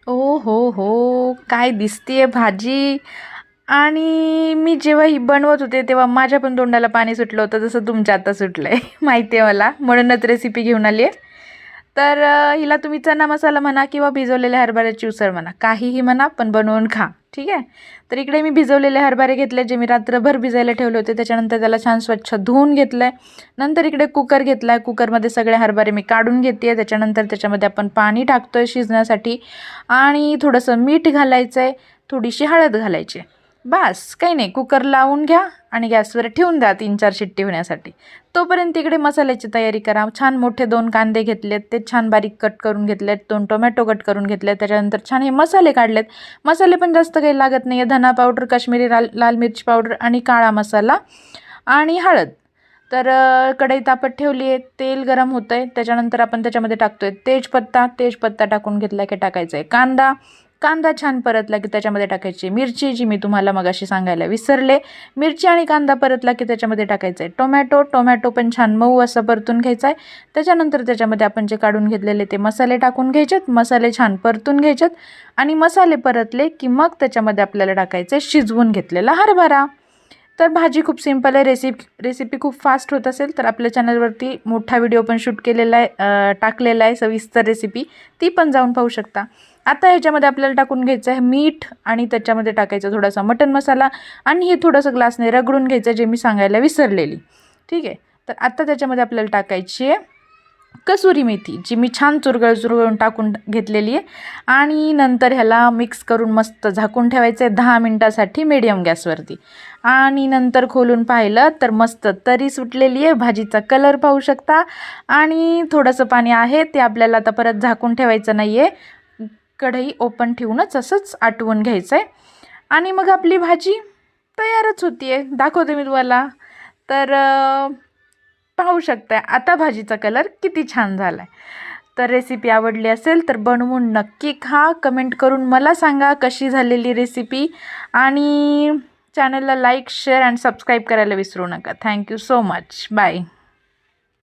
ओ हो, काय दिसतीये भाजी. आणि मी जेव्हा ही बनवत होते तेव्हा माझ्या पण तोंडाला पाणी सुटलं होतं, जसं तुमच्या आता सुटलंय. माहिती आहे मला, म्हणूनच रेसिपी घेऊन आली आहे. तर हिला तुम्ही चना मसाला म्हणा किंवा भिजवलेल्या हरभऱ्याची उसळ म्हणा, काहीही म्हणा, पण बनवून खा. ठीक आहे. तर इकडे मी भिजवलेले हरभरे घेतले, जे मी रात्रभर भिजायला ठेवले होते. त्याच्यानंतर त्याला छान स्वच्छ धुवून घेतलंय. नंतर इकडे कुकर घेतलाय. कुकरमध्ये सगळे हरभरे मी काढून घेते. त्याच्यानंतर त्याच्यामध्ये आपण पाणी टाकतोय शिजण्यासाठी आणि थोडंसं मीठ घालायचं आहे, थोडीशी हळद घालायची. बस काही नाही, कुकर लावून घ्या आणि गॅसवर ठेवून द्या 3-4 शिट्टी होण्यासाठी. तोपर्यंत इकडे मसाल्याची तयारी करा. छान मोठे 2 कांदे घेतलेत, ते छान बारीक कट करून घेतलेत. 2 टोमॅटो कट करून घेतलेत. त्याच्यानंतर छान हे मसाले काढलेत. मसाले पण जास्त काही लागत नाही आहे. धना पावडर, काश्मीरी लाल मिरची पावडर आणि काळा मसाला आणि हळद. तर कढई तापत ठेवली आहे, तेल गरम होतं आहे. त्याच्यानंतर आपण त्याच्यामध्ये टाकतोय तेजपत्ता टाकून घेतला की टाकायचा आहे कांदा छान परतला की त्याच्यामध्ये टाकायची मिरची, जी मी तुम्हाला मगाशी सांगायला विसरले. मिरची आणि कांदा परतला की त्याच्यामध्ये टाकायचं आहे टोमॅटो पण छान मऊ असं परतून घ्यायचा आहे. त्याच्यानंतर त्याच्यामध्ये आपण जे काढून घेतलेले ते मसाले टाकून घ्यायचेत. मसाले छान परतून घ्यायचेत आणि मसाले परतले की मग त्याच्यामध्ये आपल्याला टाकायचं आहे शिजवून घेतलेला हरभरा. तर भाजी खूप सिंपल आहे. रेसिपी खूप फास्ट होत असेल तर आपल्या चॅनलवरती मोठा व्हिडिओ पण शूट केलेला आहे, टाकलेला आहे सविस्तर रेसिपी, ती पण जाऊन पाहू शकता. आता ह्याच्यामध्ये आपल्याला टाकून घ्यायचं आहे मीठ आणि त्याच्यामध्ये टाकायचं थोडासा मटण मसाला आणि हे थोडंसं ग्लासने रगडून घ्यायचं, जे मी सांगायला विसरलेली. ठीक आहे. तर आता त्याच्यामध्ये आपल्याला टाकायची आहे कसुरी मेथी, जी मी छान चुरगळून टाकून घेतलेली आहे. आणि नंतर ह्याला मिक्स करून मस्त झाकून ठेवायचं आहे 10 मिनटासाठी मीडियम गॅसवरती. आणि नंतर खोलून पाहिलं तर मस्त तरी सुटलेली आहे. भाजीचा कलर पाहू शकता. आणि थोडंसं पाणी आहे, ते आपल्याला आता परत झाकून ठेवायचं नाही आहे. कढई ओपन ठेवूनच असंच आटवून घ्यायचं आहे. आणि मग आपली भाजी तयारच होती आहे. दाखवते मी तुम्हाला. तर पाहू शकता आता भाजीचा कलर किती छान झाला आहे. तर रेसिपी आवडली असेल तर बनवून नक्की खा. कमेंट करून मला सांगा कशी झालेली रेसिपी. आणि चॅनलला लाईक, शेअर अँड सबस्क्राईब करायला विसरू नका. Thank you so much. बाय.